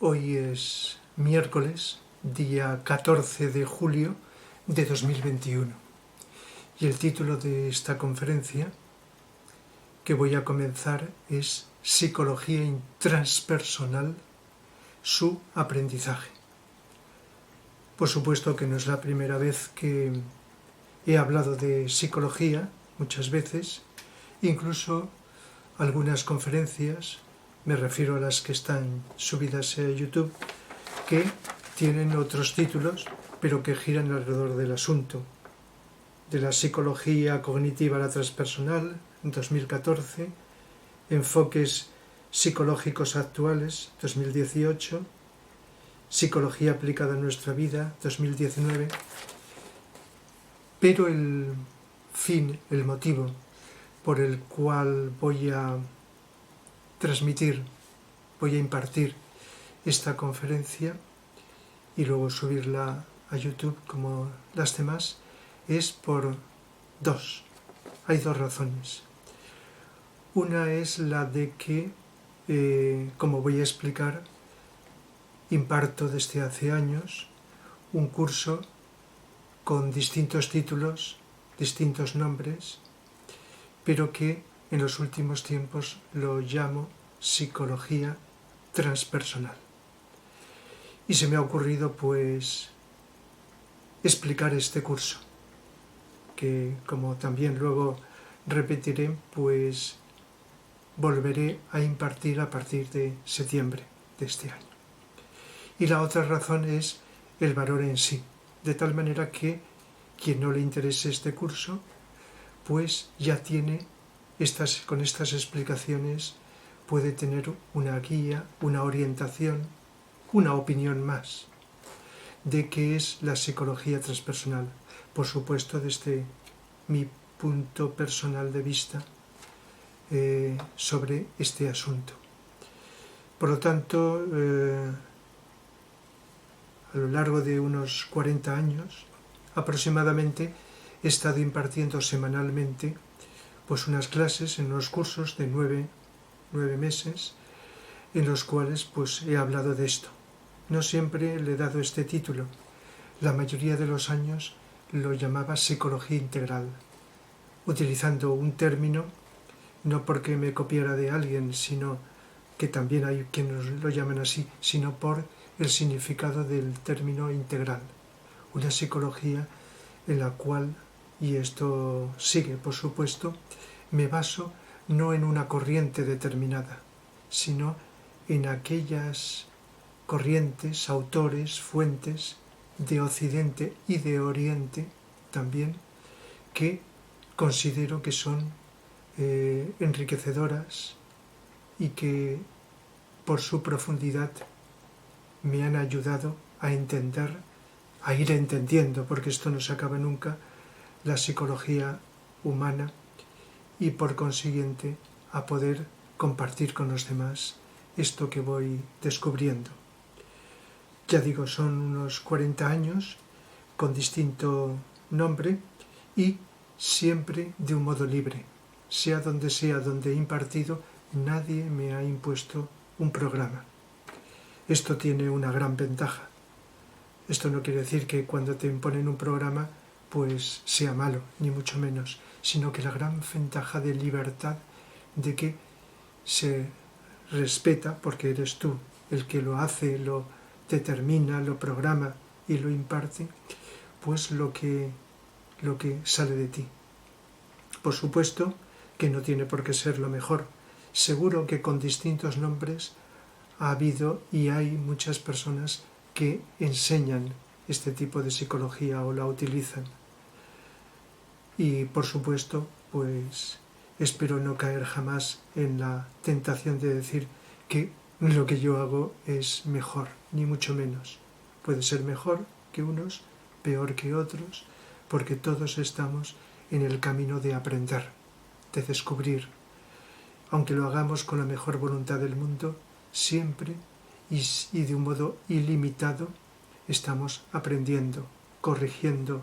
Hoy es miércoles, día 14 de julio de 2021, y el título de esta conferencia que voy a comenzar es Psicología transpersonal, su aprendizaje. Por supuesto que no es la primera vez que he hablado de psicología, muchas veces, incluso algunas conferencias, me refiero a las que están subidas a YouTube, que tienen otros títulos, pero que giran alrededor del asunto. De la psicología cognitiva a la transpersonal, en 2014, enfoques psicológicos actuales, 2018, psicología aplicada a nuestra vida, 2019, pero el fin, el motivo por el cual voy a impartir esta conferencia y luego subirla a YouTube como las demás, es por dos. Hay dos razones. Una es la de que, como voy a explicar, imparto desde hace años un curso con distintos títulos, distintos nombres, pero que en los últimos tiempos lo llamo psicología transpersonal. Y se me ha ocurrido pues explicar este curso, que como también luego repetiré, pues volveré a impartir a partir de septiembre de este año. Y la otra razón es el valor en sí, de tal manera que quien no le interese este curso, pues ya tiene con estas explicaciones puede tener una guía, una orientación, una opinión más de qué es la psicología transpersonal. Por supuesto, desde mi punto personal de vista sobre este asunto. Por lo tanto, a lo largo de unos 40 años aproximadamente he estado impartiendo semanalmente pues unas clases en unos cursos de 9 meses en los cuales pues he hablado de esto. No siempre le he dado este título. La mayoría de los años lo llamaba psicología integral, utilizando un término no porque me copiara de alguien, sino que también hay quienes lo llaman así, sino por el significado del término integral. Una psicología en la cual, y esto sigue por supuesto, me baso no en una corriente determinada, sino en aquellas corrientes, autores, fuentes de Occidente y de Oriente también, que considero que son enriquecedoras y que por su profundidad me han ayudado a entender, a ir entendiendo, porque esto no se acaba nunca, la psicología humana y por consiguiente a poder compartir con los demás esto que voy descubriendo. Ya digo, son unos 40 años con distinto nombre y siempre de un modo libre. Sea donde he impartido, nadie me ha impuesto un programa. Esto tiene una gran ventaja. Esto no quiere decir que cuando te imponen un programa pues sea malo, ni mucho menos, sino que la gran ventaja de libertad, de que se respeta, porque eres tú el que lo hace, lo determina, lo programa y lo imparte, pues lo que sale de ti. Por supuesto que no tiene por qué ser lo mejor. Seguro que con distintos nombres ha habido y hay muchas personas que enseñan este tipo de psicología o la utilizan. Y por supuesto, pues espero no caer jamás en la tentación de decir que lo que yo hago es mejor, ni mucho menos. Puede ser mejor que unos, peor que otros, porque todos estamos en el camino de aprender, de descubrir. Aunque lo hagamos con la mejor voluntad del mundo, siempre y de un modo ilimitado estamos aprendiendo, corrigiendo,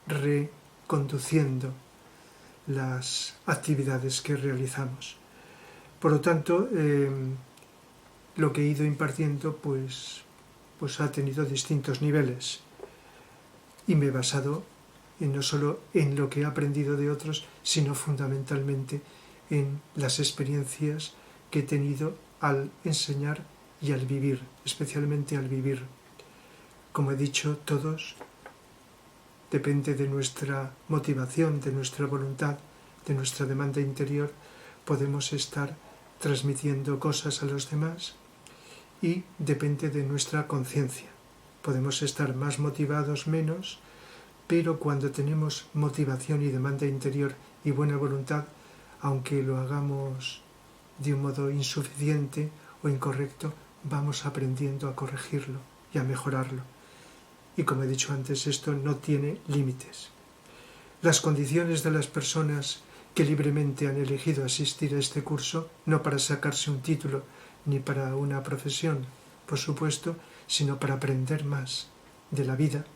reconduciendo las actividades que realizamos. Por lo tanto, lo que he ido impartiendo pues ha tenido distintos niveles y me he basado no solo en lo que he aprendido de otros, sino fundamentalmente en las experiencias que he tenido al enseñar y al vivir, especialmente al vivir. Como he dicho, todos depende de nuestra motivación, de nuestra voluntad, de nuestra demanda interior, podemos estar transmitiendo cosas a los demás y depende de nuestra conciencia. Podemos estar más motivados, menos, pero cuando tenemos motivación y demanda interior y buena voluntad, aunque lo hagamos de un modo insuficiente o incorrecto, vamos aprendiendo a corregirlo y a mejorarlo. Y como he dicho antes, esto no tiene límites. Las condiciones de las personas que libremente han elegido asistir a este curso, no para sacarse un título ni para una profesión, por supuesto, sino para aprender más de la vida.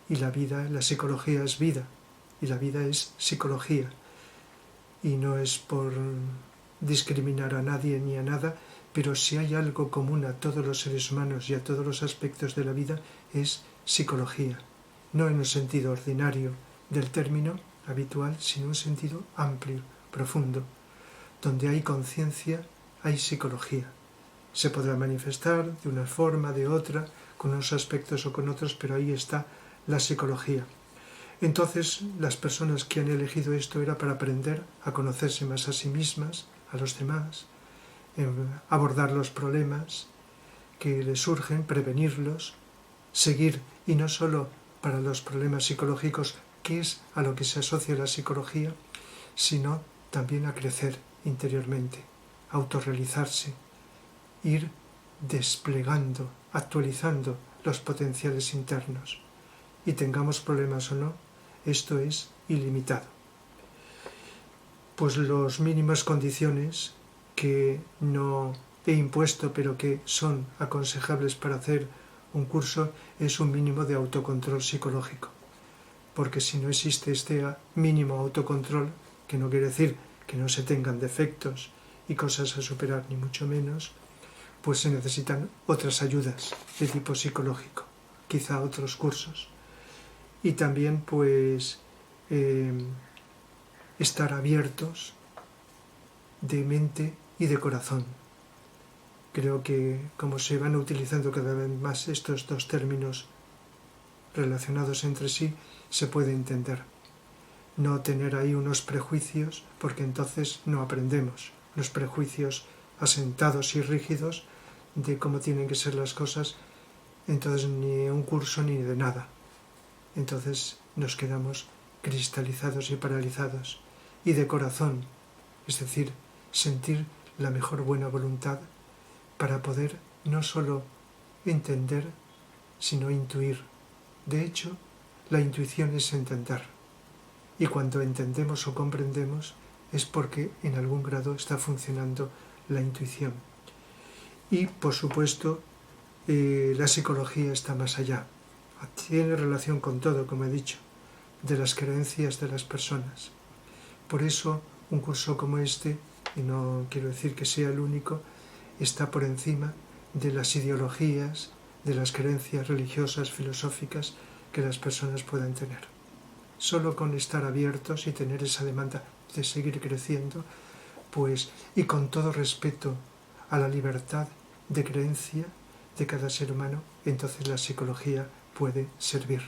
Y la vida, la psicología es vida, y la vida es psicología. Y no es por discriminar a nadie ni a nada, pero si hay algo común a todos los seres humanos y a todos los aspectos de la vida, es psicología. No en un sentido ordinario del término habitual, sino en un sentido amplio, profundo. Donde hay conciencia, hay psicología. Se podrá manifestar de una forma, de otra, con unos aspectos o con otros, pero ahí está la psicología. Entonces, las personas que han elegido esto era para aprender a conocerse más a sí mismas, a los demás, abordar los problemas que les surgen, prevenirlos, seguir, y no solo para los problemas psicológicos, que es a lo que se asocia la psicología, sino también a crecer interiormente, a autorrealizarse, ir desplegando, actualizando los potenciales internos. Y tengamos problemas o no, esto es ilimitado. Pues las mínimas condiciones que no he impuesto, pero que son aconsejables para hacer un curso, es un mínimo de autocontrol psicológico. Porque si no existe este mínimo autocontrol, que no quiere decir que no se tengan defectos y cosas a superar, ni mucho menos, pues se necesitan otras ayudas de tipo psicológico, quizá otros cursos. Y también pues estar abiertos de mente y de corazón. Creo que como se van utilizando cada vez más estos dos términos relacionados entre sí, se puede entender. No tener ahí unos prejuicios, porque entonces no aprendemos. Los prejuicios asentados y rígidos de cómo tienen que ser las cosas, entonces ni un curso ni de nada. Entonces nos quedamos cristalizados y paralizados. Y de corazón, es decir, sentir la mejor buena voluntad para poder no solo entender, sino intuir. De hecho, la intuición es entender. Y cuando entendemos o comprendemos es porque en algún grado está funcionando la intuición. Y, por supuesto, la psicología está más allá. Tiene relación con todo, como he dicho, de las creencias de las personas. Por eso, un curso como este, y no quiero decir que sea el único, está por encima de las ideologías, de las creencias religiosas, filosóficas que las personas puedan tener. Solo con estar abiertos y tener esa demanda de seguir creciendo, pues, y con todo respeto a la libertad de creencia de cada ser humano, entonces la psicología puede servir.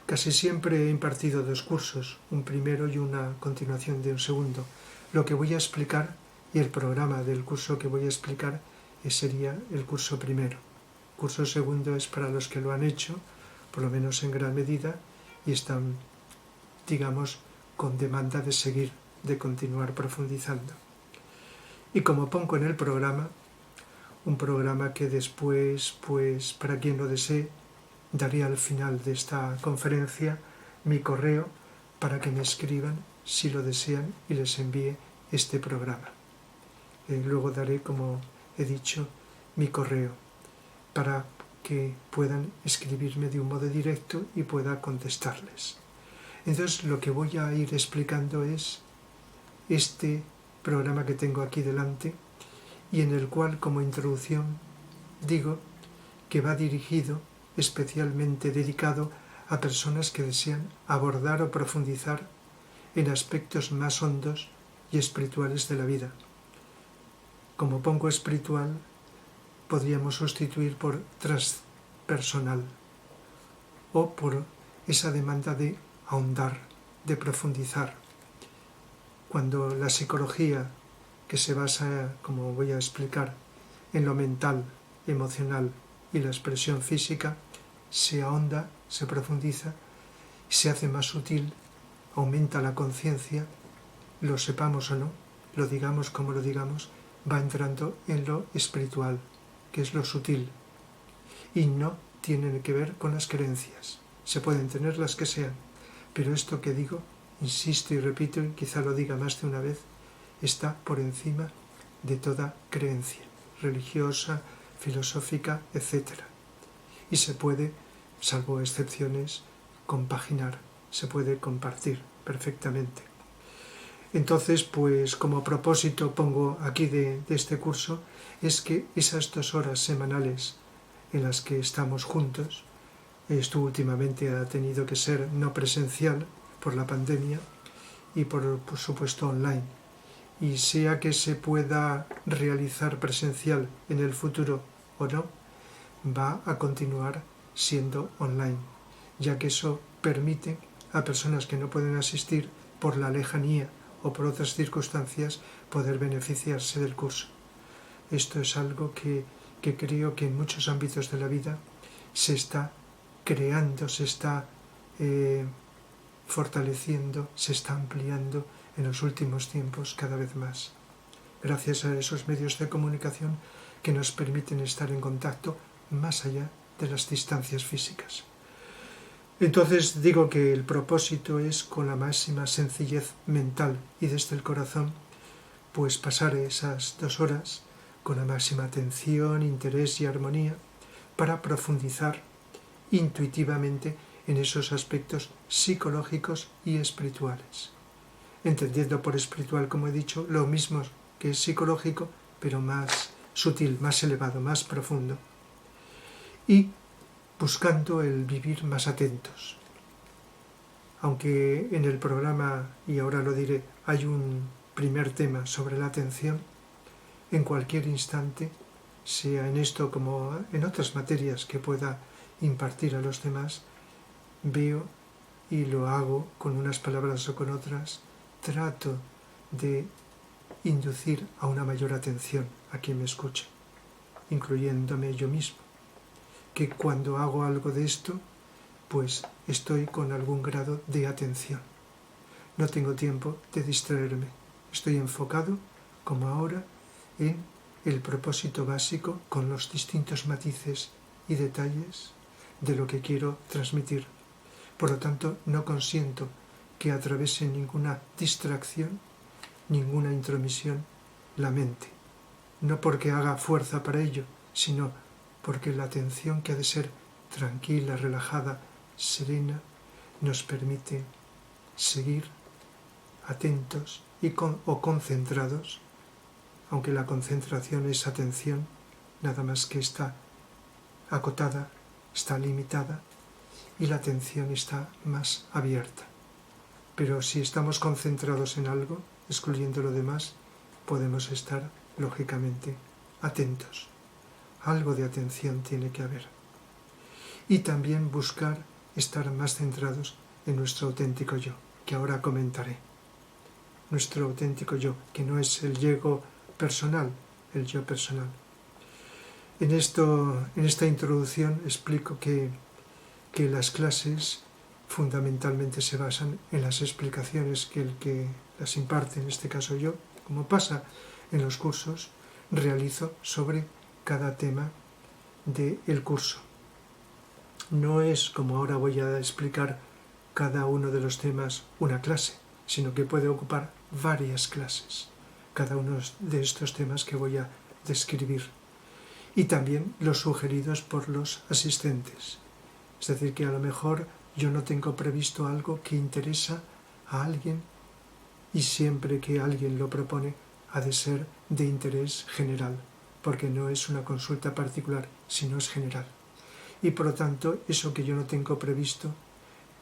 Casi siempre he impartido dos cursos, un primero y una continuación de un segundo. Lo que voy a explicar y el programa del curso que voy a explicar sería el curso primero. El curso segundo es para los que lo han hecho, por lo menos en gran medida, y están, digamos, con demanda de seguir, de continuar profundizando. Y como pongo en el programa, un programa que después, pues para quien lo desee, daré al final de esta conferencia mi correo para que me escriban si lo desean y les envíe este programa. Luego daré, como he dicho, mi correo para que puedan escribirme de un modo directo y pueda contestarles. Entonces lo que voy a ir explicando es este programa que tengo aquí delante y en el cual, como introducción, digo que va dirigido, especialmente dedicado a personas que desean abordar o profundizar en aspectos más hondos y espirituales de la vida. Como pongo espiritual, podríamos sustituir por transpersonal o por esa demanda de ahondar, de profundizar. Cuando la psicología, que se basa, como voy a explicar, en lo mental, emocional y la expresión física, se ahonda, se profundiza, se hace más sutil, aumenta la conciencia, lo sepamos o no, lo digamos como lo digamos, va entrando en lo espiritual, que es lo sutil, y no tiene que ver con las creencias. Se pueden tener las que sean, pero esto que digo, insisto y repito, y quizá lo diga más de una vez, está por encima de toda creencia religiosa, filosófica, etc. Y se puede, salvo excepciones, compaginar, se puede compartir perfectamente. Entonces, pues como propósito pongo aquí de este curso es que esas 2 horas semanales en las que estamos juntos, esto últimamente ha tenido que ser no presencial por la pandemia y por supuesto online, y sea que se pueda realizar presencial en el futuro o no, va a continuar siendo online, ya que eso permite a personas que no pueden asistir por la lejanía o por otras circunstancias poder beneficiarse del curso. Esto es algo que creo que en muchos ámbitos de la vida se está creando, se está fortaleciendo, se está ampliando en los últimos tiempos cada vez más, gracias a esos medios de comunicación que nos permiten estar en contacto más allá de las distancias físicas. Entonces digo que el propósito es, con la máxima sencillez mental y desde el corazón, pues pasar esas 2 horas con la máxima atención, interés y armonía para profundizar intuitivamente en esos aspectos psicológicos y espirituales, entendiendo por espiritual, como he dicho, lo mismo que es psicológico, pero más sutil, más elevado, más profundo, y buscando el vivir más atentos. Aunque en el programa, y ahora lo diré, hay un primer tema sobre la atención, en cualquier instante, sea en esto como en otras materias que pueda impartir a los demás, veo y lo hago con unas palabras o con otras, trato de inducir a una mayor atención a quien me escucha, incluyéndome yo mismo, que cuando hago algo de esto, pues estoy con algún grado de atención. No tengo tiempo de distraerme, estoy enfocado, como ahora, en el propósito básico con los distintos matices y detalles de lo que quiero transmitir. Por lo tanto, no consiento que atravese ninguna distracción, ninguna intromisión la mente. No porque haga fuerza para ello, sino porque la atención, que ha de ser tranquila, relajada, serena, nos permite seguir atentos o concentrados, aunque la concentración es atención, nada más que está acotada, está limitada, y la atención está más abierta. Pero si estamos concentrados en algo, excluyendo lo demás, podemos estar, lógicamente, atentos. Algo de atención tiene que haber. Y también buscar estar más centrados en nuestro auténtico yo, que ahora comentaré. Nuestro auténtico yo, que no es el ego personal, el yo personal. En esta introducción explico que las clases fundamentalmente se basan en las explicaciones que el que las imparte, en este caso yo, como pasa en los cursos, realizo sobre cada tema del curso. No es, como ahora voy a explicar, cada uno de los temas una clase, sino que puede ocupar varias clases, cada uno de estos temas que voy a describir, y también los sugeridos por los asistentes. Es decir, que a lo mejor yo no tengo previsto algo que interesa a alguien, y siempre que alguien lo propone, ha de ser de interés general, porque no es una consulta particular, sino es general. Y por lo tanto, eso que yo no tengo previsto,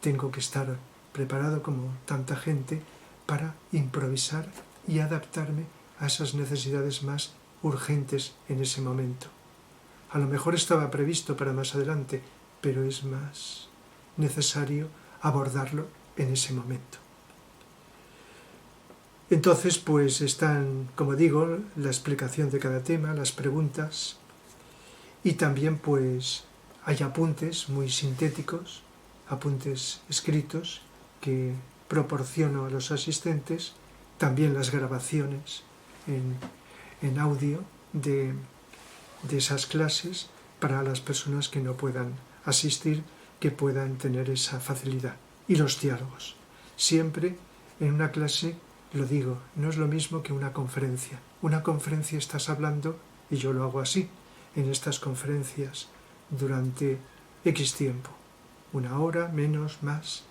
tengo que estar preparado como tanta gente para improvisar y adaptarme a esas necesidades más urgentes en ese momento. A lo mejor estaba previsto para más adelante, pero es más necesario abordarlo en ese momento. Entonces, pues están, como digo, la explicación de cada tema, las preguntas, y también pues hay apuntes muy sintéticos, apuntes escritos que proporciono a los asistentes, también las grabaciones en audio de esas clases para las personas que no puedan asistir, que puedan tener esa facilidad. Y los diálogos. Siempre en una clase, lo digo, no es lo mismo que una conferencia. Una conferencia estás hablando, y yo lo hago así, en estas conferencias durante X tiempo, 1 hora, menos, más,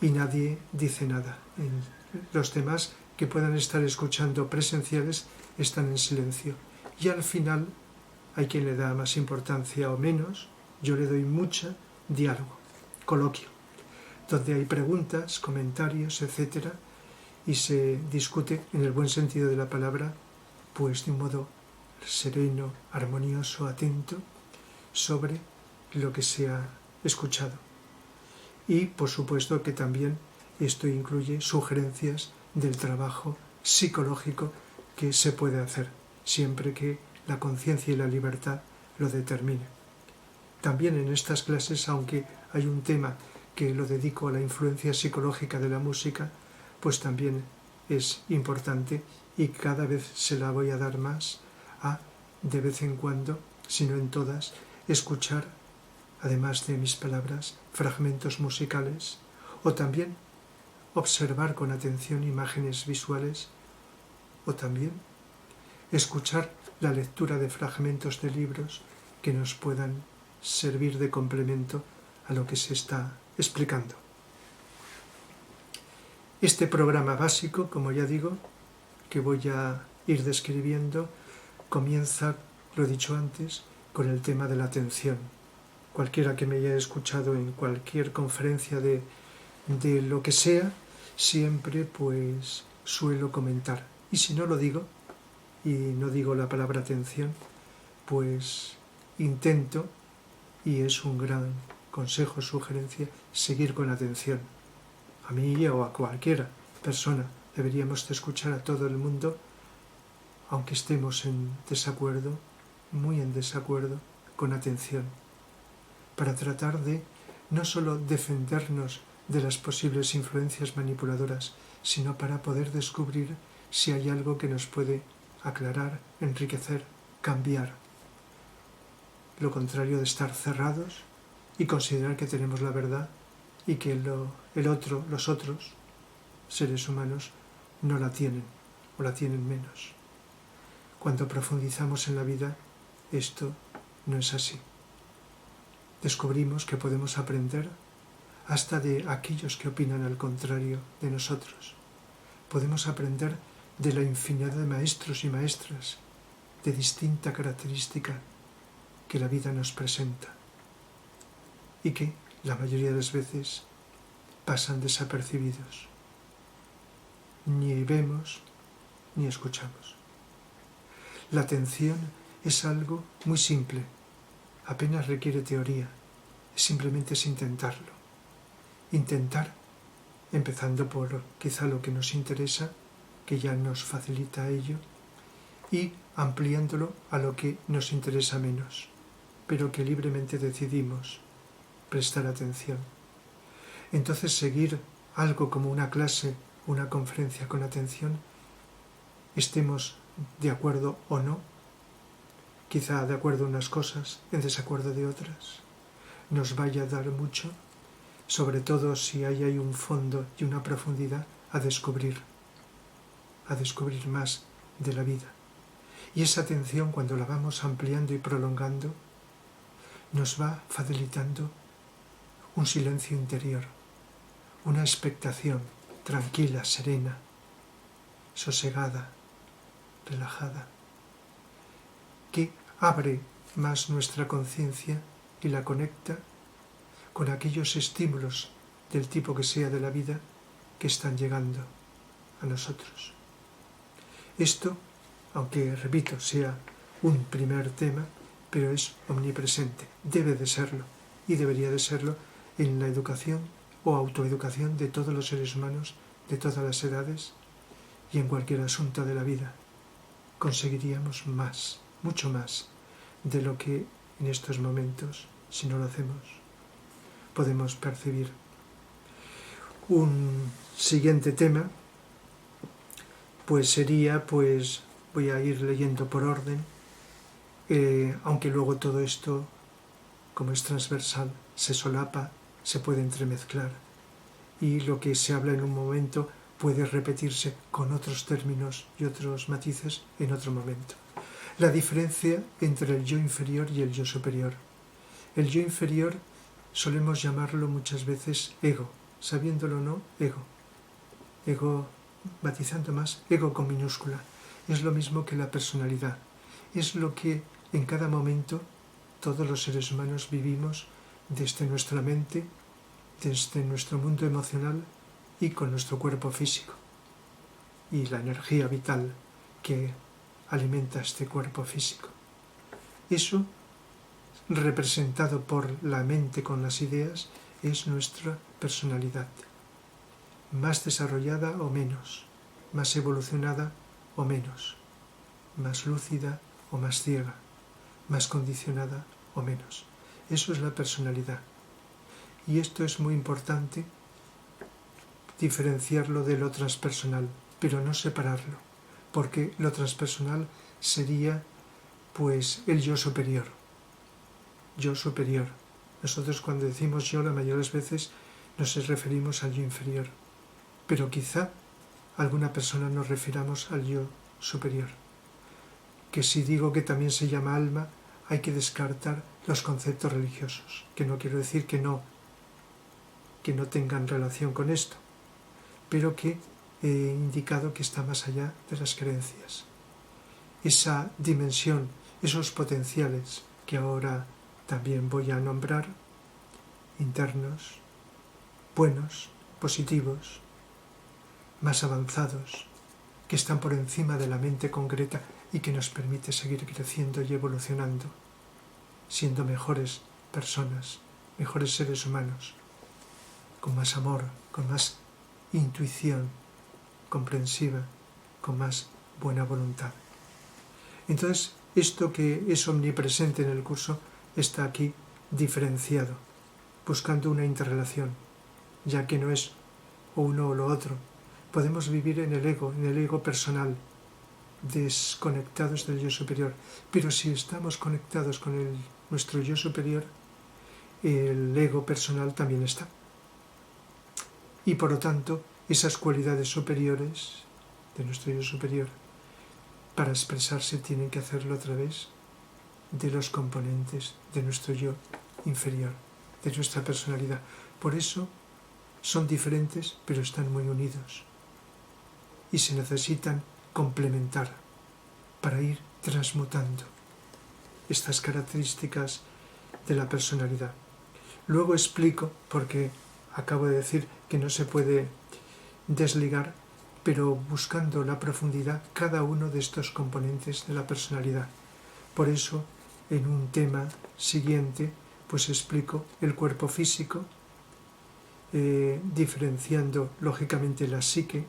y nadie dice nada. Los demás que puedan estar escuchando presenciales están en silencio. Y al final hay quien le da más importancia o menos, yo le doy mucha diálogo, coloquio, donde hay preguntas, comentarios, etc. Y se discute, en el buen sentido de la palabra, pues de un modo sereno, armonioso, atento, sobre lo que se ha escuchado. Y por supuesto que también esto incluye sugerencias del trabajo psicológico que se puede hacer, siempre que la conciencia y la libertad lo determine. También en estas clases, aunque hay un tema que lo dedico a la influencia psicológica de la música, pues también es importante y cada vez se la voy a dar más a, de vez en cuando, si no en todas, escuchar, además de mis palabras, fragmentos musicales, o también observar con atención imágenes visuales, o también escuchar la lectura de fragmentos de libros que nos puedan servir de complemento a lo que se está explicando. Este programa básico, como ya digo, que voy a ir describiendo, comienza, lo he dicho antes, con el tema de la atención. Cualquiera que me haya escuchado en cualquier conferencia de lo que sea, siempre pues suelo comentar. Y si no lo digo, y no digo la palabra atención, pues intento, y es un gran consejo, sugerencia, seguir con atención. A mí o a cualquiera persona deberíamos de escuchar a todo el mundo, aunque estemos en desacuerdo, muy en desacuerdo, con atención, para tratar de no solo defendernos de las posibles influencias manipuladoras, sino para poder descubrir si hay algo que nos puede aclarar, enriquecer, cambiar. Lo contrario de estar cerrados y considerar que tenemos la verdad y que los otros seres humanos no la tienen o la tienen menos. Cuando profundizamos en la vida, esto no es así. Descubrimos que podemos aprender hasta de aquellos que opinan al contrario de nosotros. Podemos aprender de la infinidad de maestros y maestras de distinta característica que la vida nos presenta y que la mayoría de las veces pasan desapercibidos. Ni vemos ni escuchamos. La atención es algo muy simple, apenas requiere teoría, simplemente es intentarlo. Intentar, empezando por quizá lo que nos interesa, que ya nos facilita ello, y ampliándolo a lo que nos interesa menos, pero que libremente decidimos prestar atención. Entonces seguir algo como una clase, una conferencia con atención, estemos de acuerdo o no, quizá de acuerdo en unas cosas, en desacuerdo de otras, nos vaya a dar mucho, sobre todo si hay ahí un fondo y una profundidad a descubrir más de la vida. Y esa atención, cuando la vamos ampliando y prolongando, nos va facilitando un silencio interior, una expectación tranquila, serena, sosegada, relajada, que abre más nuestra conciencia y la conecta con aquellos estímulos del tipo que sea de la vida que están llegando a nosotros. Esto, aunque repito, sea un primer tema, pero es omnipresente, debe de serlo y debería de serlo en la educación o autoeducación de todos los seres humanos, de todas las edades y en cualquier asunto de la vida. Conseguiríamos más, mucho más de lo que en estos momentos, si no lo hacemos, podemos percibir. Un siguiente tema pues sería, voy a ir leyendo por orden, aunque luego todo esto, como es transversal, se solapa, se puede entremezclar y lo que se habla en un momento puede repetirse con otros términos y otros matices en otro momento. La diferencia entre el yo inferior y el yo superior. El yo inferior solemos llamarlo muchas veces ego, sabiéndolo o no, ego. Ego, matizando más, ego con minúscula. Es lo mismo que la personalidad. Es lo que en cada momento todos los seres humanos vivimos desde nuestra mente, desde nuestro mundo emocional y con nuestro cuerpo físico. Y la energía vital que alimenta este cuerpo físico. Eso, representado por la mente con las ideas, es nuestra personalidad. Más desarrollada o menos, más evolucionada o menos, más lúcida o más ciega, más condicionada o menos. Eso es la personalidad. Y esto es muy importante, diferenciarlo de lo transpersonal, pero no separarlo, porque lo transpersonal sería pues el yo superior. Yo superior. Nosotros cuando decimos yo, la mayoría de las veces nos referimos al yo inferior, pero quizá alguna persona nos refiramos al yo superior. Que si digo que también se llama alma, hay que descartar los conceptos religiosos, que no quiero decir que no tengan relación con esto, pero que he indicado que está más allá de las creencias. Esa dimensión, esos potenciales que ahora también voy a nombrar, internos, buenos, positivos, más avanzados, que están por encima de la mente concreta y que nos permite seguir creciendo y evolucionando, siendo mejores personas, mejores seres humanos, con más amor, con más intuición comprensiva, con más buena voluntad. Entonces, esto que es omnipresente en el curso está aquí diferenciado, buscando una interrelación, ya que no es o uno o lo otro. Podemos vivir en el ego personal, desconectados del yo superior, pero si estamos conectados con nuestro yo superior, el ego personal también está. Y por lo tanto, esas cualidades superiores de nuestro yo superior, para expresarse tienen que hacerlo a través de los componentes de nuestro yo inferior, de nuestra personalidad. Por eso son diferentes, pero están muy unidos y se necesitan complementar para ir transmutando estas características de la personalidad. Luego explico, porque acabo de decir que no se puede desligar, pero buscando la profundidad cada uno de estos componentes de la personalidad. Por eso, en un tema siguiente, pues explico el cuerpo físico, diferenciando lógicamente la psique,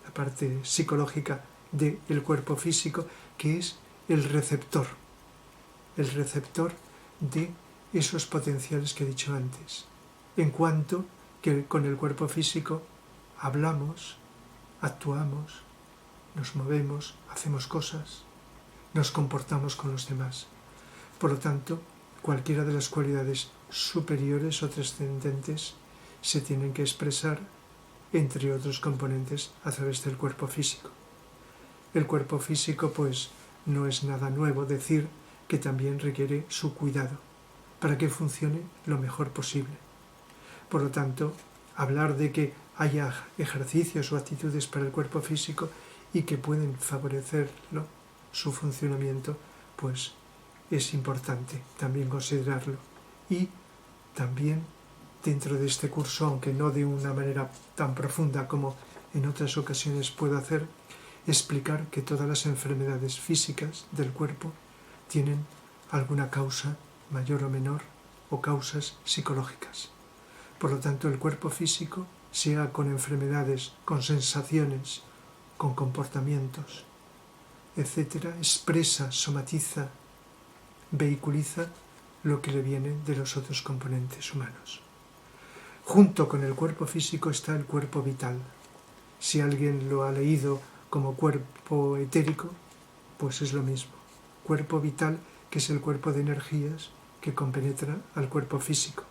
la parte psicológica del cuerpo físico, que es el receptor de esos potenciales que he dicho antes. En cuanto que con el cuerpo físico hablamos, actuamos, nos movemos, hacemos cosas, nos comportamos con los demás. Por lo tanto, cualquiera de las cualidades superiores o trascendentes se tienen que expresar, entre otros componentes, a través del cuerpo físico. El cuerpo físico, pues, no es nada nuevo decir que también requiere su cuidado para que funcione lo mejor posible. Por lo tanto, hablar de que haya ejercicios o actitudes para el cuerpo físico y que pueden favorecerlo, su funcionamiento, pues es importante también considerarlo. Y también dentro de este curso, aunque no de una manera tan profunda como en otras ocasiones puedo hacer, explicar que todas las enfermedades físicas del cuerpo tienen alguna causa mayor o menor o causas psicológicas. Por lo tanto, el cuerpo físico, sea con enfermedades, con sensaciones, con comportamientos, etc., expresa, somatiza, vehiculiza lo que le viene de los otros componentes humanos. Junto con el cuerpo físico está el cuerpo vital. Si alguien lo ha leído como cuerpo etérico, pues es lo mismo. Cuerpo vital, que es el cuerpo de energías que compenetra al cuerpo físico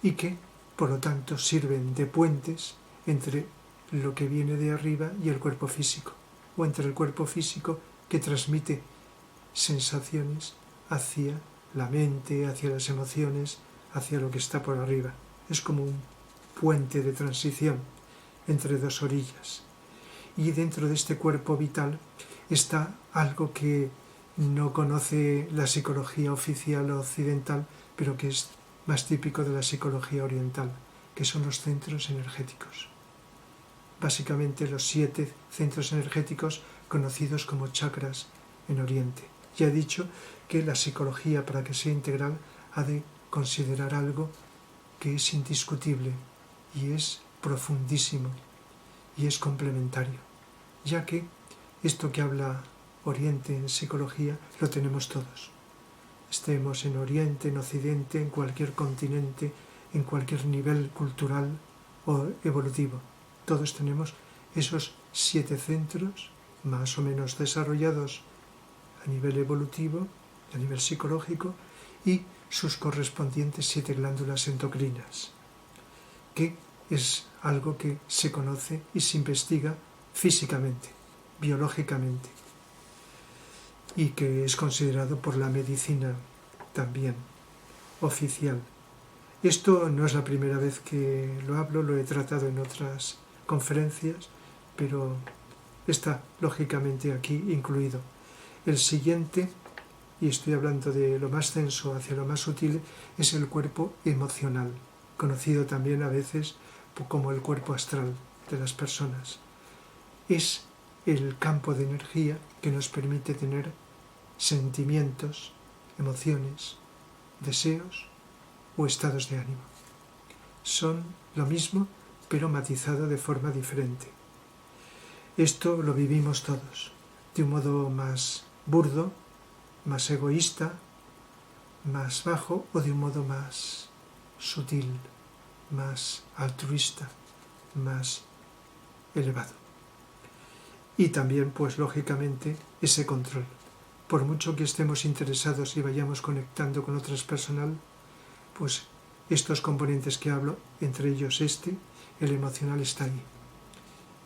y que, por lo tanto, sirven de puentes entre lo que viene de arriba y el cuerpo físico, o entre el cuerpo físico que transmite sensaciones hacia la mente, hacia las emociones, hacia lo que está por arriba. Es como un puente de transición entre dos orillas. Y dentro de este cuerpo vital está algo que no conoce la psicología oficial occidental, pero que es más típico de la psicología oriental, que son los centros energéticos. Básicamente los 7 centros energéticos conocidos como chakras en Oriente. Ya he dicho que la psicología, para que sea integral, ha de considerar algo que es indiscutible y es profundísimo y es complementario, ya que esto que habla Oriente en psicología lo tenemos todos. Estemos en Oriente, en Occidente, en cualquier continente, en cualquier nivel cultural o evolutivo. Todos tenemos esos 7 centros más o menos desarrollados a nivel evolutivo, a nivel psicológico, y sus correspondientes 7 glándulas endocrinas, que es algo que se conoce y se investiga físicamente, biológicamente, y que es considerado por la medicina también oficial. Esto no es la primera vez que lo hablo, lo he tratado en otras conferencias, pero está lógicamente aquí incluido. El siguiente, y estoy hablando de lo más denso hacia lo más sutil, es el cuerpo emocional, conocido también a veces como el cuerpo astral de las personas. Es el campo de energía que nos permite tener sentimientos, emociones, deseos o estados de ánimo. Son lo mismo, pero matizado de forma diferente. Esto lo vivimos todos, de un modo más burdo, más egoísta, más bajo, o de un modo más sutil, más altruista, más elevado. Y también, pues lógicamente, ese control. Por mucho que estemos interesados y vayamos conectando con otras personas, pues estos componentes que hablo, entre ellos el emocional, está ahí.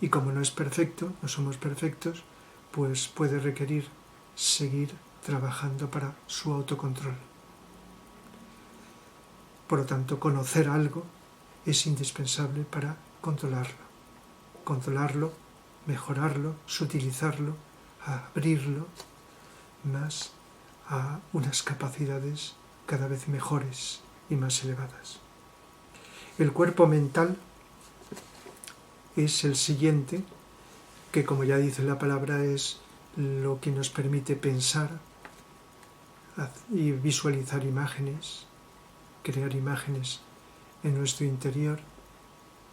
Y como no es perfecto, no somos perfectos, pues puede requerir seguir trabajando para su autocontrol. Por lo tanto, conocer algo es indispensable para controlarlo, mejorarlo, sutilizarlo, abrirlo más a unas capacidades cada vez mejores y más elevadas. El cuerpo mental es el siguiente, que como ya dice la palabra es lo que nos permite pensar y visualizar imágenes, crear imágenes en nuestro interior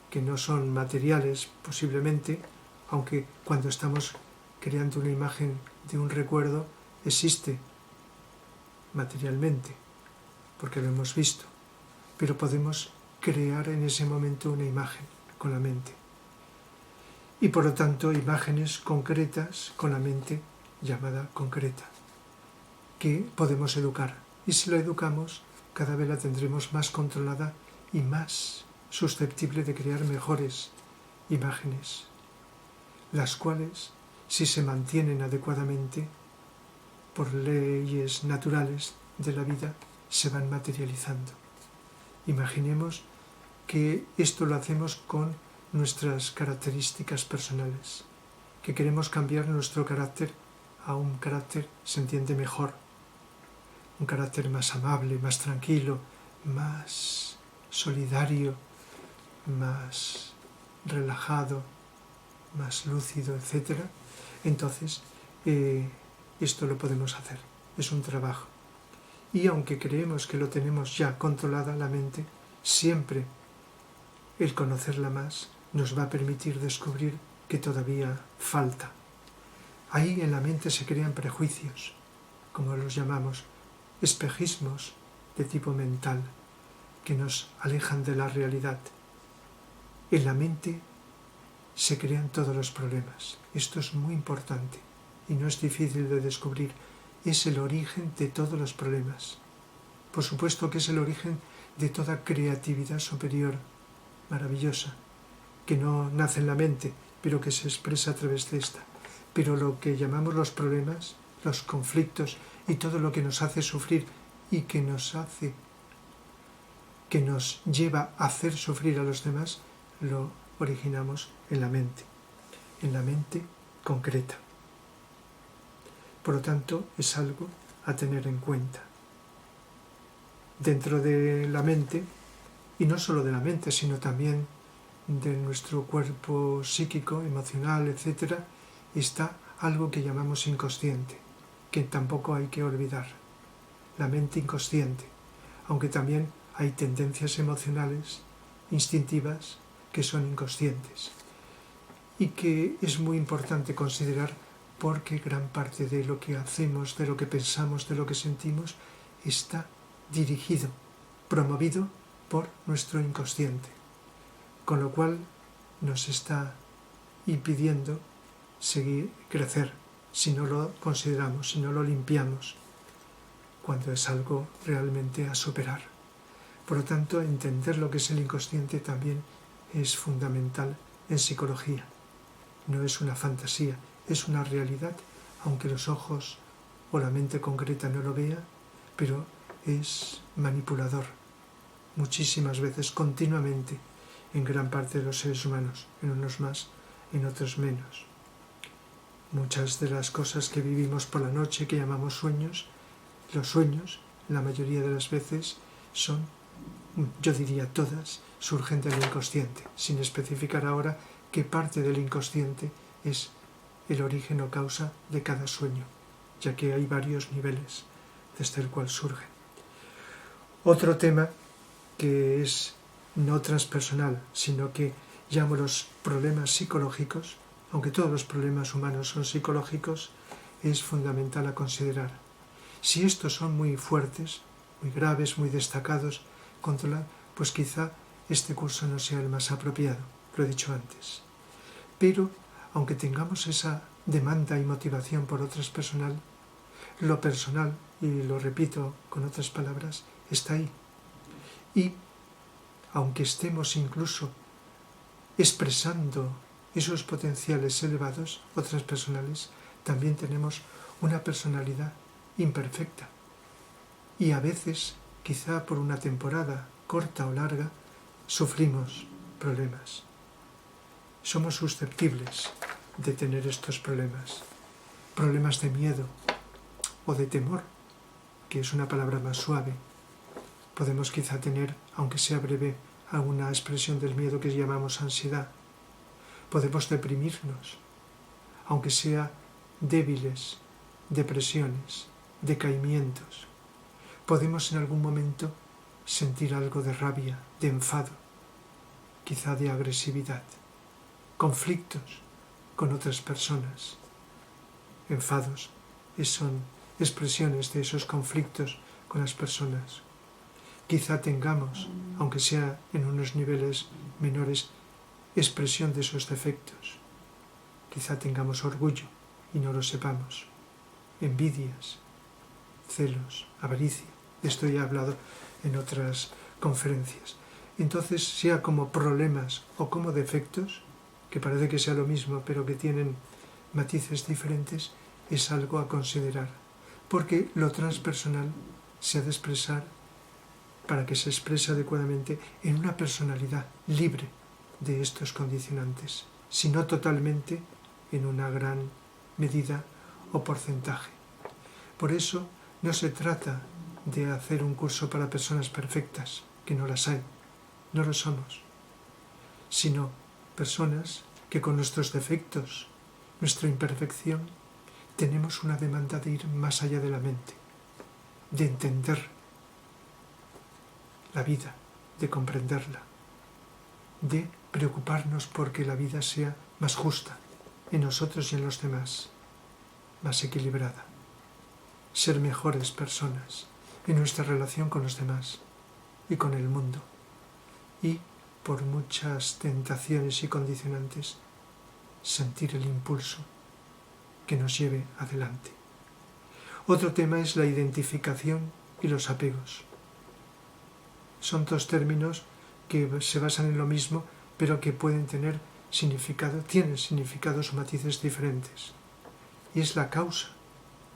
que no son materiales posiblemente, aunque cuando estamos creando una imagen de un recuerdo existe materialmente, porque lo hemos visto, pero podemos crear en ese momento una imagen con la mente. Y por lo tanto imágenes concretas con la mente llamada concreta, que podemos educar. Y si lo educamos, cada vez la tendremos más controlada y más susceptible de crear mejores imágenes, las cuales, si se mantienen adecuadamente por leyes naturales de la vida, se van materializando. Imaginemos que esto lo hacemos con nuestras características personales, que queremos cambiar nuestro carácter a un carácter, se entiende, mejor, un carácter más amable, más tranquilo, más solidario, más relajado, más lúcido, etc. Entonces, esto lo podemos hacer, es un trabajo. Y aunque creemos que lo tenemos ya controlada la mente, siempre el conocerla más nos va a permitir descubrir que todavía falta. Ahí en la mente se crean prejuicios, como los llamamos, espejismos de tipo mental, que nos alejan de la realidad. En la mente se crean todos los problemas. Esto es muy importante y no es difícil de descubrir. Es el origen de todos los problemas. Por supuesto que es el origen de toda creatividad superior, maravillosa, que no nace en la mente, pero que se expresa a través de esta. Pero lo que llamamos los problemas, los conflictos y todo lo que nos hace sufrir y que nos lleva a hacer sufrir a los demás, lo originamos en la mente concreta. Por lo tanto, es algo a tener en cuenta. Dentro de la mente, y no solo de la mente, sino también de nuestro cuerpo psíquico, emocional, etc., está algo que llamamos inconsciente, que tampoco hay que olvidar. La mente inconsciente, aunque también hay tendencias emocionales, instintivas, que son inconscientes y que es muy importante considerar porque gran parte de lo que hacemos, de lo que pensamos, de lo que sentimos, está dirigido, promovido por nuestro inconsciente, con lo cual nos está impidiendo seguir crecer si no lo consideramos, si no lo limpiamos, cuando es algo realmente a superar. Por lo tanto, entender lo que es el inconsciente también es fundamental en psicología. No es una fantasía, es una realidad, aunque los ojos o la mente concreta no lo vea, pero es manipulador muchísimas veces, continuamente, en gran parte de los seres humanos, en unos más, en otros menos. Muchas de las cosas que vivimos por la noche, que llamamos sueños, los sueños, la mayoría de las veces, son, yo diría todas, surgen del inconsciente, sin especificar ahora qué parte del inconsciente es el origen o causa de cada sueño, ya que hay varios niveles desde el cual surge. Otro tema que es no transpersonal, sino que llamo los problemas psicológicos, aunque todos los problemas humanos son psicológicos, es fundamental a considerar. Si estos son muy fuertes, muy graves, muy destacados, controlar, pues quizá este curso no sea el más apropiado, lo he dicho antes. Pero, aunque tengamos esa demanda y motivación por lo transpersonal, lo personal, y lo repito con otras palabras, está ahí. Y, aunque estemos incluso expresando esos potenciales elevados o transpersonales, también tenemos una personalidad imperfecta. Y a veces, quizá por una temporada corta o larga, sufrimos problemas. Somos susceptibles de tener estos problemas. Problemas de miedo o de temor, que es una palabra más suave. Podemos quizá tener, aunque sea breve, alguna expresión del miedo que llamamos ansiedad. Podemos deprimirnos, aunque sea débiles, depresiones, decaimientos. Podemos en algún momento sentir algo de rabia, de enfado, quizá de agresividad, conflictos con otras personas. Enfados son expresiones de esos conflictos con las personas. Quizá tengamos, aunque sea en unos niveles menores, expresión de esos defectos. Quizá tengamos orgullo y no lo sepamos, envidias, celos, avaricia. De esto ya he hablado en otras conferencias. Entonces, sea como problemas o como defectos, que parece que sea lo mismo, pero que tienen matices diferentes, es algo a considerar, porque lo transpersonal se ha de expresar para que se exprese adecuadamente en una personalidad libre de estos condicionantes, si no totalmente en una gran medida o porcentaje. Por eso no se trata de hacer un curso para personas perfectas, que no las hay, no lo somos, sino personas que con nuestros defectos, nuestra imperfección, tenemos una demanda de ir más allá de la mente, de entender la vida, de comprenderla, de preocuparnos porque la vida sea más justa en nosotros y en los demás, más equilibrada, ser mejores personas en nuestra relación con los demás y con el mundo, y por muchas tentaciones y condicionantes sentir el impulso que nos lleve adelante. Otro tema es la identificación y los apegos. Son dos términos que se basan en lo mismo, pero que pueden tener significado, tienen significados o matices diferentes. Y es la causa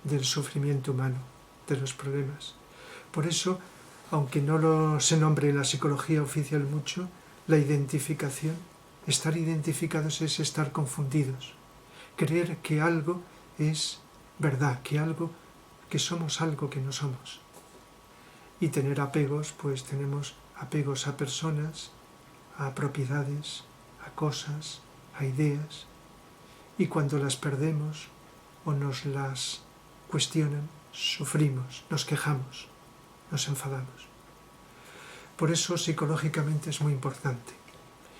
del sufrimiento humano, de los problemas. Por eso, aunque no se nombre en la psicología oficial mucho, la identificación, estar identificados es estar confundidos, creer que algo es verdad, que somos algo que no somos. Y tener apegos, pues tenemos apegos a personas, a propiedades, a cosas, a ideas, y cuando las perdemos o nos las cuestionan, sufrimos, nos quejamos, nos enfadamos. Por eso psicológicamente es muy importante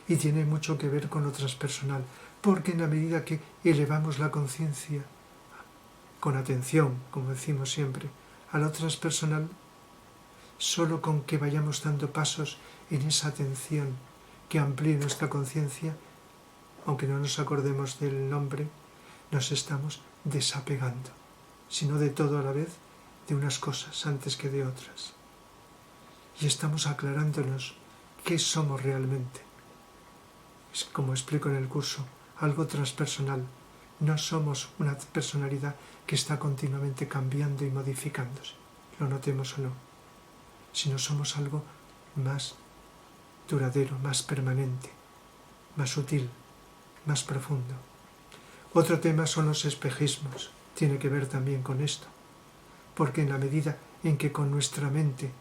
y tiene mucho que ver con lo transpersonal, porque en la medida que elevamos la conciencia con atención, como decimos siempre, a lo transpersonal, solo con que vayamos dando pasos en esa atención que amplíe nuestra conciencia, aunque no nos acordemos del nombre, nos estamos desapegando, sino de todo a la vez, de unas cosas antes que de otras. Y estamos aclarándonos qué somos realmente. Es como explico en el curso, algo transpersonal. No somos una personalidad que está continuamente cambiando y modificándose, lo notemos o no, sino somos algo más duradero, más permanente, más sutil, más profundo. Otro tema son los espejismos, tiene que ver también con esto, porque en la medida en que con nuestra mente,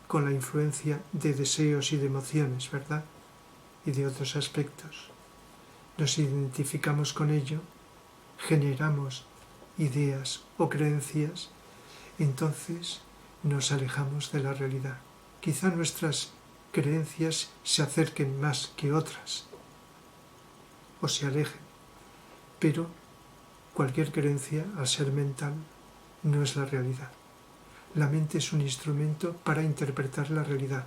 con la influencia de deseos y de emociones, ¿verdad?, y de otros aspectos, nos identificamos con ello, generamos ideas o creencias, entonces nos alejamos de la realidad. Quizá nuestras creencias se acerquen más que otras, o se alejen, pero cualquier creencia, al ser mental, no es la realidad. La mente es un instrumento para interpretar la realidad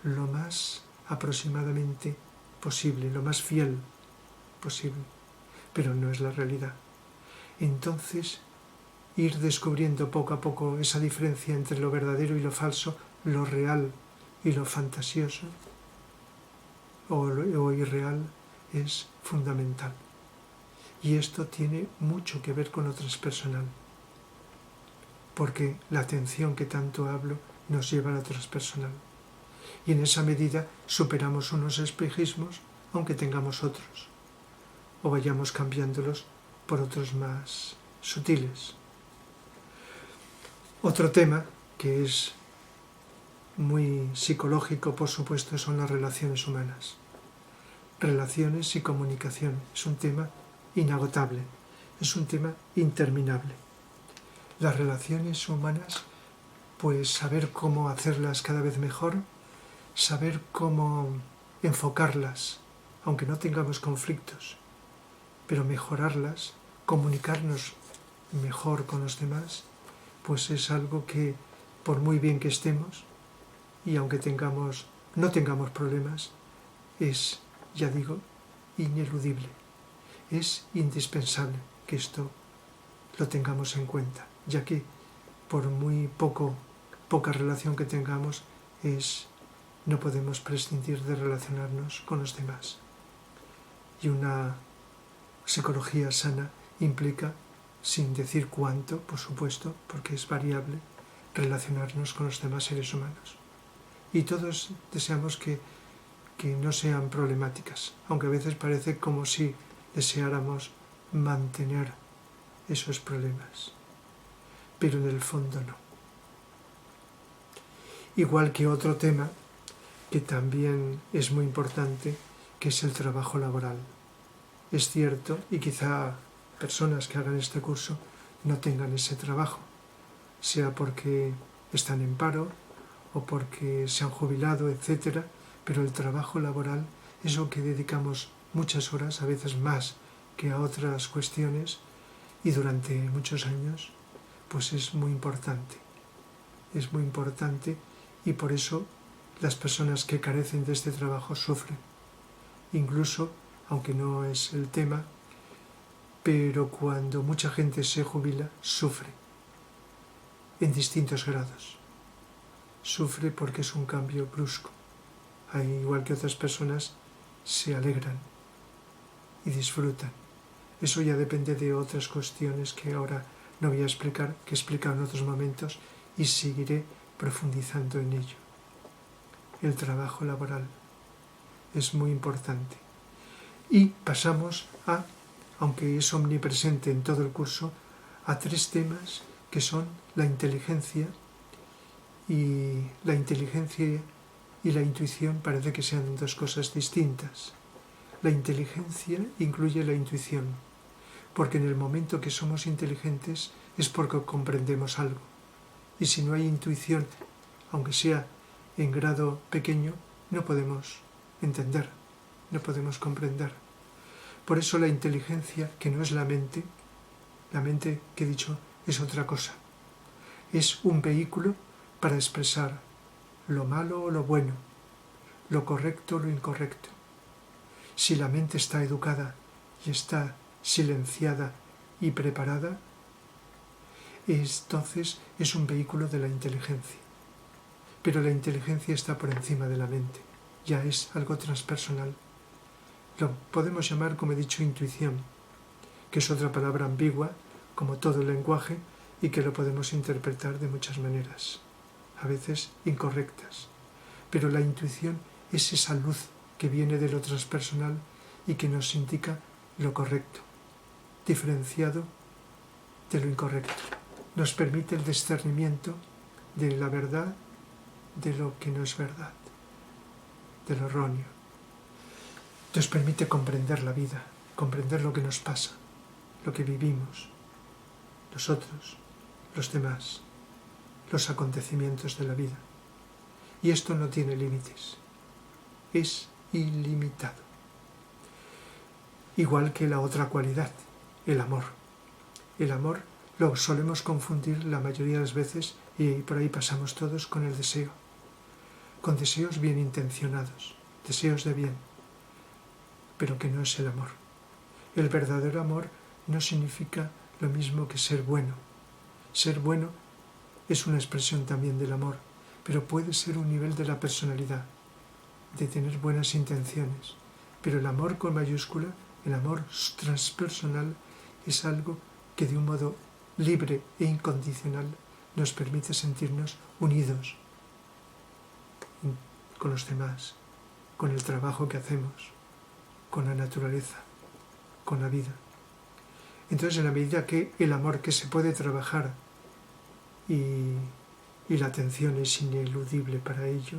lo más aproximadamente posible, lo más fiel posible, pero no es la realidad. Entonces, ir descubriendo poco a poco esa diferencia entre lo verdadero y lo falso, lo real y lo fantasioso o irreal es fundamental. Y esto tiene mucho que ver con lo transpersonal, porque la atención que tanto hablo nos lleva a lo transpersonal. Y en esa medida superamos unos espejismos, aunque tengamos otros, o vayamos cambiándolos por otros más sutiles. Otro tema que es muy psicológico, por supuesto, son las relaciones humanas. Relaciones y comunicación es un tema inagotable, es un tema interminable. Las relaciones humanas, pues saber cómo hacerlas cada vez mejor, saber cómo enfocarlas, aunque no tengamos conflictos, pero mejorarlas, comunicarnos mejor con los demás, pues es algo que, por muy bien que estemos, y aunque no tengamos problemas, es, ya digo, ineludible. Es indispensable que esto lo tengamos en cuenta, ya que por muy poca relación que tengamos, no podemos prescindir de relacionarnos con los demás. Y una psicología sana implica, sin decir cuánto, por supuesto, porque es variable, relacionarnos con los demás seres humanos. Y todos deseamos que no sean problemáticas, aunque a veces parece como si deseáramos mantener esos problemas, pero en el fondo no. Igual que otro tema que también es muy importante, que es el trabajo laboral. Es cierto, y quizá personas que hagan este curso no tengan ese trabajo, sea porque están en paro o porque se han jubilado, etc., pero el trabajo laboral es lo que dedicamos muchas horas, a veces más que a otras cuestiones, y durante muchos años, pues es muy importante. Es muy importante y por eso las personas que carecen de este trabajo sufren. Incluso, aunque no es el tema, pero cuando mucha gente se jubila, sufre en distintos grados. Sufre porque es un cambio brusco. Igual que otras personas se alegran y disfrutan. Eso ya depende de otras cuestiones que ahora no voy a explicar, que he explicado en otros momentos y seguiré profundizando en ello. El trabajo laboral es muy importante. Y pasamos a, aunque es omnipresente en todo el curso, a 3 temas que son la inteligencia y la intuición parece que sean 2 cosas distintas. La inteligencia incluye la intuición, porque en el momento que somos inteligentes es porque comprendemos algo. Y si no hay intuición, aunque sea en grado pequeño, no podemos entender, no podemos comprender. Por eso la inteligencia, que no es la mente que he dicho es otra cosa. Es un vehículo para expresar lo malo o lo bueno, lo correcto o lo incorrecto. Si la mente está educada y está silenciada y preparada, entonces es un vehículo de la inteligencia. Pero la inteligencia está por encima de la mente, ya es algo transpersonal. Lo podemos llamar, como he dicho, intuición, que es otra palabra ambigua, como todo el lenguaje, y que lo podemos interpretar de muchas maneras, a veces incorrectas. Pero la intuición es esa luz que viene de lo transpersonal y que nos indica lo correcto, diferenciado de lo incorrecto. Nos permite el discernimiento de la verdad, de lo que no es verdad, de lo erróneo. Nos permite comprender la vida, comprender lo que nos pasa, lo que vivimos, nosotros, los demás, los acontecimientos de la vida. Y esto no tiene límites, es ilimitado. Igual que la otra cualidad, el amor. El amor lo solemos confundir la mayoría de las veces, y por ahí pasamos todos, con el deseo, con deseos bien intencionados, deseos de bien, pero que no es el amor. El verdadero amor no significa lo mismo que ser bueno. Ser bueno es una expresión también del amor, pero puede ser un nivel de la personalidad, de tener buenas intenciones. Pero el amor con mayúscula, el amor transpersonal, es algo que de un modo libre e incondicional nos permite sentirnos unidos con los demás, con el trabajo que hacemos, con la naturaleza, con la vida. Entonces, en la medida que el amor que se puede trabajar y la atención es ineludible para ello,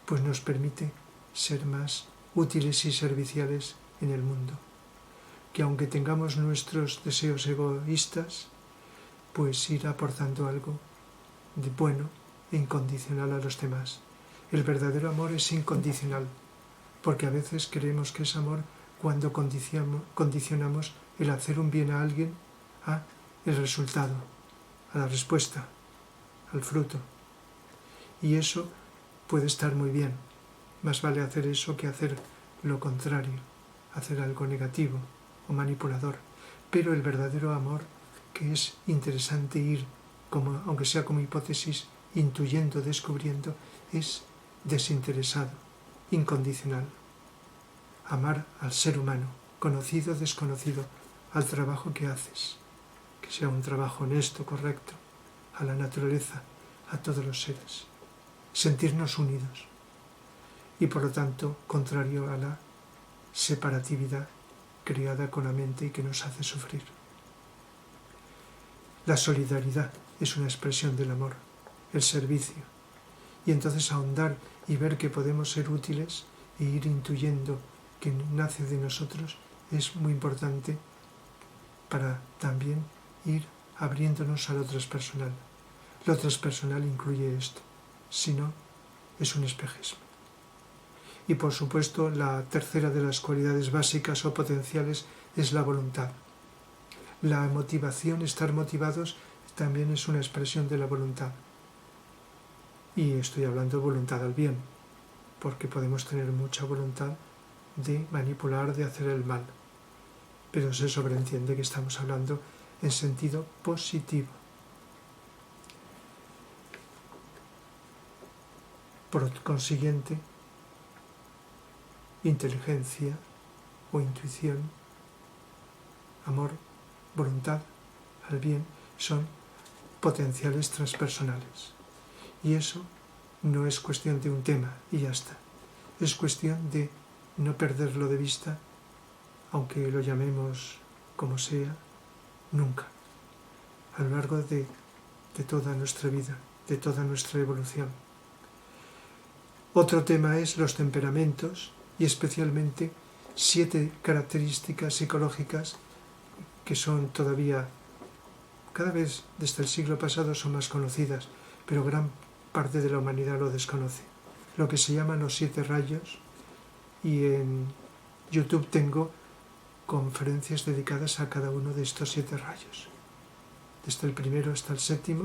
pues nos permite ser más útiles y serviciales en el mundo. Que aunque tengamos nuestros deseos egoístas, pues ir aportando algo de bueno e incondicional a los demás. El verdadero amor es incondicional, porque a veces creemos que es amor cuando condicionamos el hacer un bien a alguien a el resultado, a la respuesta, al fruto. Y eso puede estar muy bien. Más vale hacer eso que hacer lo contrario, hacer algo negativo o manipulador. Pero el verdadero amor, que es interesante ir, como, aunque sea como hipótesis, intuyendo, descubriendo, es desinteresado, incondicional. Amar al ser humano, conocido o desconocido, al trabajo que haces, que sea un trabajo honesto, correcto, a la naturaleza, a todos los seres. Sentirnos unidos y por lo tanto contrario a la separatividad creada con la mente y que nos hace sufrir. La solidaridad es una expresión del amor, el servicio. Y entonces ahondar y ver que podemos ser útiles e ir intuyendo que nace de nosotros es muy importante para también ir abriéndonos a lo transpersonal. Lo transpersonal incluye esto, si no, es un espejismo. Y por supuesto, la tercera de las cualidades básicas o potenciales es la voluntad. La motivación, estar motivados, también es una expresión de la voluntad. Y estoy hablando de voluntad al bien, porque podemos tener mucha voluntad de manipular, de hacer el mal. Pero se sobreentiende que estamos hablando en sentido positivo. Por consiguiente, inteligencia o intuición, amor, voluntad al bien son potenciales transpersonales. Y eso no es cuestión de un tema y ya está. Es cuestión de no perderlo de vista, aunque lo llamemos como sea, nunca, a lo largo de toda nuestra vida, de toda nuestra evolución. Otro tema es los temperamentos y especialmente 7 características psicológicas que son todavía, cada vez desde el siglo pasado son más conocidas, pero gran parte de la humanidad lo desconoce. Lo que se llaman los 7 rayos, y en YouTube tengo conferencias dedicadas a cada uno de estos 7 rayos. Desde el primero hasta el 7,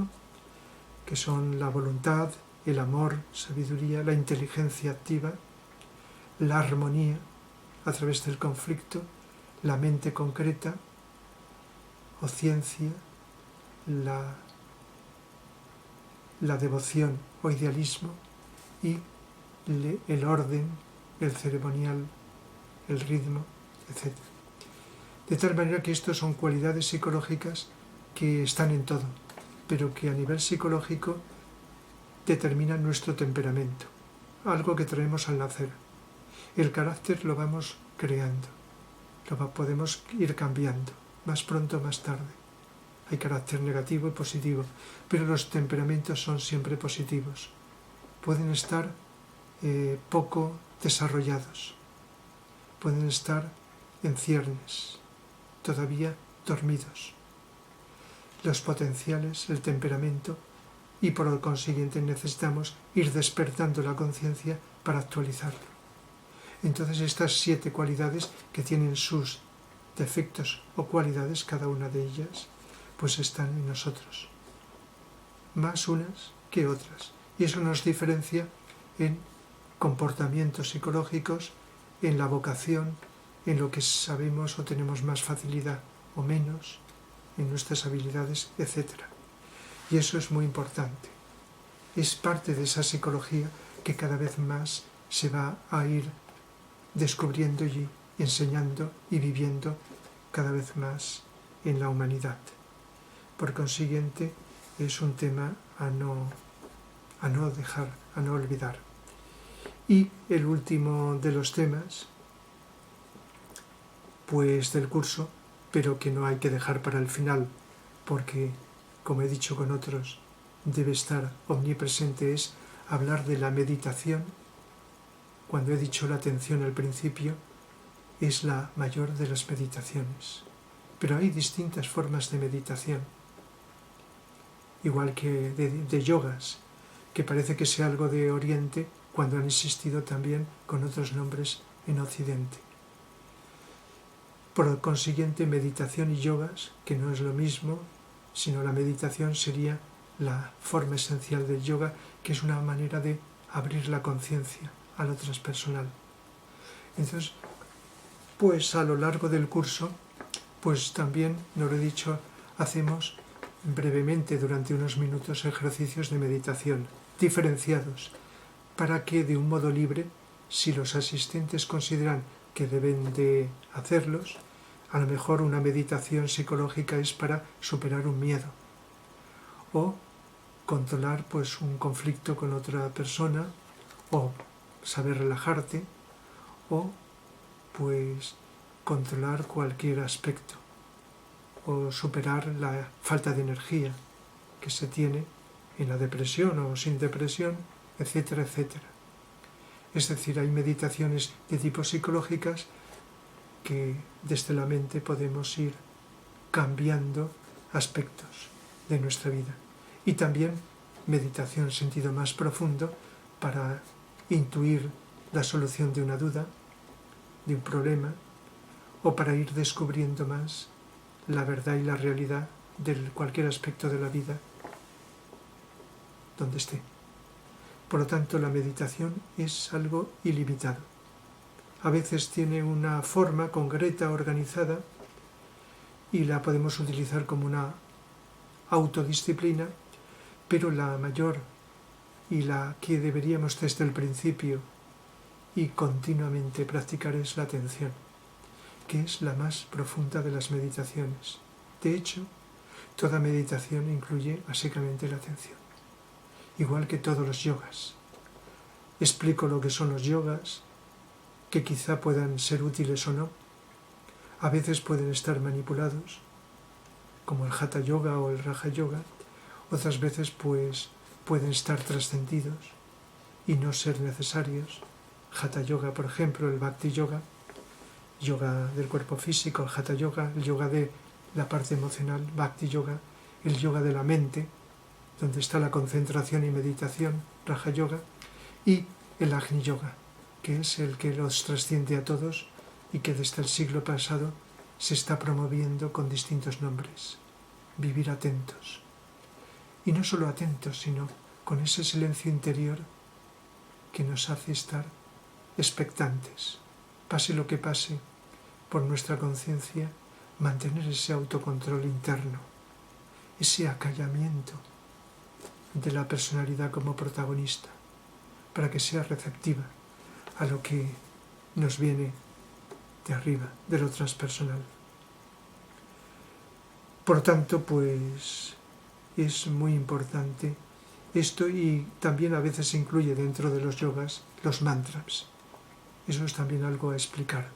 que son la voluntad, el amor, sabiduría, la inteligencia activa, la armonía a través del conflicto, la mente concreta o ciencia, la devoción o idealismo y el orden, el ceremonial, el ritmo, etc. De tal manera que estos son cualidades psicológicas que están en todo, pero que a nivel psicológico determinan nuestro temperamento, algo que traemos al nacer. El carácter lo vamos creando, podemos ir cambiando, más pronto o más tarde. Hay carácter negativo y positivo, pero los temperamentos son siempre positivos. Pueden estar poco desarrollados, pueden estar en ciernes, todavía dormidos. Los potenciales, el temperamento, y por lo consiguiente necesitamos ir despertando la conciencia para actualizarlo. Entonces estas 7 cualidades que tienen sus defectos o cualidades, cada una de ellas, pues están en nosotros, más unas que otras. Y eso nos diferencia en comportamientos psicológicos, en la vocación, en lo que sabemos o tenemos más facilidad o menos, en nuestras habilidades, etc. Y eso es muy importante. Es parte de esa psicología que cada vez más se va a ir descubriendo y enseñando y viviendo cada vez más en la humanidad. Por consiguiente, es un tema a no dejar, a no olvidar. Y el último de los temas, pues del curso, pero que no hay que dejar para el final, porque, como he dicho con otros, debe estar omnipresente, es hablar de la meditación. Cuando he dicho la atención al principio, es la mayor de las meditaciones. Pero hay distintas formas de meditación, igual que de yogas, que parece que sea algo de Oriente, cuando han existido también con otros nombres en Occidente. Por consiguiente, meditación y yogas, que no es lo mismo, sino la meditación sería la forma esencial del yoga, que es una manera de abrir la conciencia a lo transpersonal. Entonces, pues a lo largo del curso, pues también, no lo he dicho, hacemos brevemente durante unos minutos ejercicios de meditación diferenciados, para que de un modo libre, si los asistentes consideran que deben de hacerlos, a lo mejor una meditación psicológica es para superar un miedo o controlar pues un conflicto con otra persona, o saber relajarte, o pues controlar cualquier aspecto o superar la falta de energía que se tiene en la depresión o sin depresión, etcétera, etcétera. Es decir, hay meditaciones de tipo psicológicas que desde la mente podemos ir cambiando aspectos de nuestra vida. Y también meditación en sentido más profundo para intuir la solución de una duda, de un problema, o para ir descubriendo más la verdad y la realidad de cualquier aspecto de la vida donde esté. Por lo tanto, la meditación es algo ilimitado. A veces tiene una forma concreta, organizada, y la podemos utilizar como una autodisciplina, pero la mayor y la que deberíamos desde el principio y continuamente practicar es la atención, que es la más profunda de las meditaciones. De hecho, toda meditación incluye básicamente la atención, igual que todos los yogas. Explico lo que son los yogas, que quizá puedan ser útiles o no. A veces pueden estar manipulados, como el Hatha Yoga o el Raja Yoga. Otras veces pues pueden estar trascendidos y no ser necesarios. Hatha Yoga, por ejemplo, el Bhakti Yoga, yoga del cuerpo físico, el Hatha Yoga, el yoga de la parte emocional, Bhakti Yoga, el yoga de la mente, donde está la concentración y meditación, Raja Yoga, y el Agni Yoga, que es el que los trasciende a todos y que desde el siglo pasado se está promoviendo con distintos nombres. Vivir atentos. Y no solo atentos, sino con ese silencio interior que nos hace estar expectantes. Pase lo que pase, por nuestra conciencia, mantener ese autocontrol interno, ese acallamiento de la personalidad como protagonista, para que sea receptiva a lo que nos viene de arriba, de lo transpersonal. Por tanto, pues es muy importante esto, y también a veces se incluye dentro de los yogas los mantras. Eso es también algo a explicar.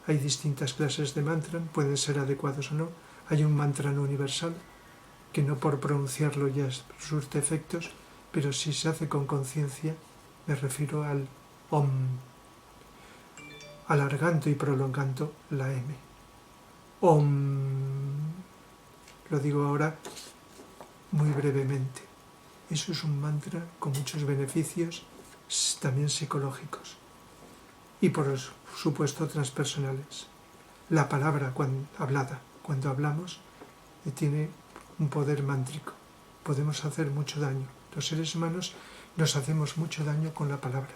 Hay distintas clases de mantra, pueden ser adecuados o no. Hay un mantra no universal, que no por pronunciarlo ya surte efectos, pero si se hace con conciencia, me refiero al Om, alargando y prolongando la M. Om. Lo digo ahora muy brevemente. Eso es un mantra con muchos beneficios, también psicológicos, y por supuesto transpersonales. La palabra hablada, cuando hablamos, tiene un poder mántrico. Podemos hacer mucho daño. Los seres humanos nos hacemos mucho daño con la palabra,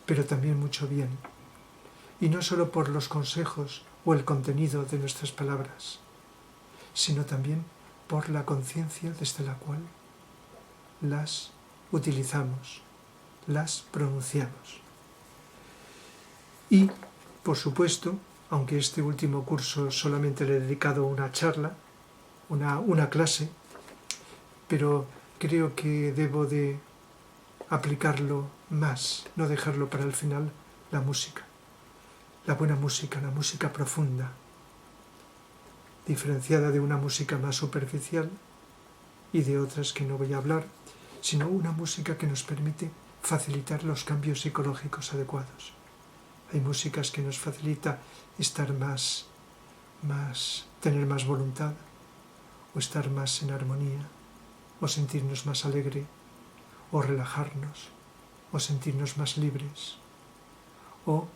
pero también mucho bien. Y no solo por los consejos o el contenido de nuestras palabras, sino también por la conciencia desde la cual las utilizamos, las pronunciamos. Y, por supuesto, aunque este último curso solamente le he dedicado una charla, una clase, pero creo que debo de aplicarlo más, no dejarlo para el final, la música. La buena música, la música profunda, diferenciada de una música más superficial y de otras que no voy a hablar, sino una música que nos permite facilitar los cambios psicológicos adecuados. Hay músicas que nos facilita estar tener más voluntad, o estar más en armonía, o sentirnos más alegre, o relajarnos, o sentirnos más libres, o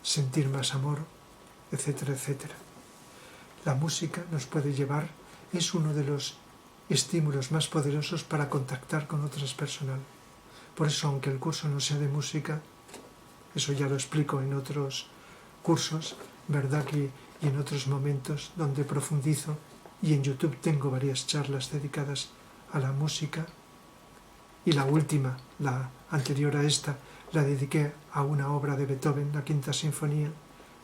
sentir más amor, etcétera, etcétera. La música nos puede llevar, es uno de los estímulos más poderosos para contactar con otras personas. Por eso, aunque el curso no sea de música, eso ya lo explico en otros cursos, verdad que y en otros momentos donde profundizo, y en YouTube tengo varias charlas dedicadas a la música, y la última, la anterior a esta, la dediqué a una obra de Beethoven, la Quinta Sinfonía,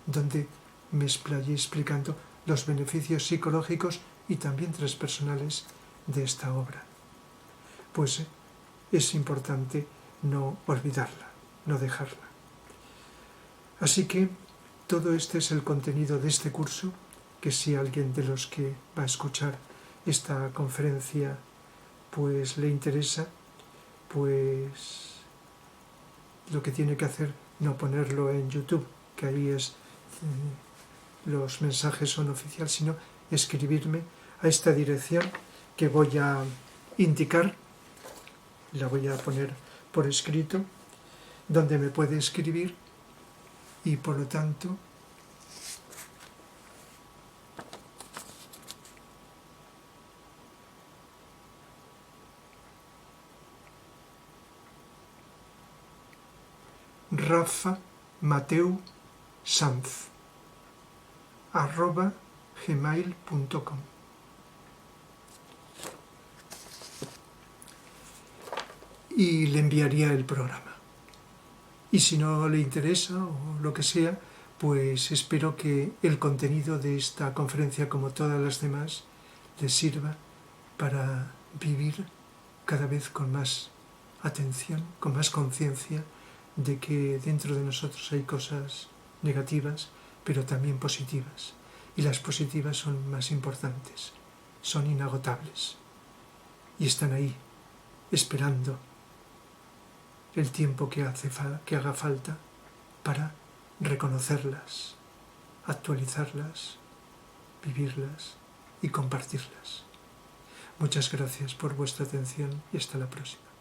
donde me explayé explicando los beneficios psicológicos y también transpersonales de esta obra. Pues es importante no olvidarla, no dejarla. Así que todo este es el contenido de este curso, que si alguien de los que va a escuchar esta conferencia pues le interesa, pues lo que tiene que hacer, no ponerlo en YouTube, que ahí los mensajes son oficiales, sino escribirme a esta dirección que voy a indicar, la voy a poner por escrito, donde me puede escribir y por lo tanto Rafa Mateu Sanz @gmail.com. Y le enviaría el programa. Y si no le interesa o lo que sea, pues espero que el contenido de esta conferencia, como todas las demás, le sirva para vivir cada vez con más atención, con más conciencia de que dentro de nosotros hay cosas negativas, pero también positivas. Y las positivas son más importantes, son inagotables. Y están ahí, esperando el tiempo que haga falta para reconocerlas, actualizarlas, vivirlas y compartirlas. Muchas gracias por vuestra atención y hasta la próxima.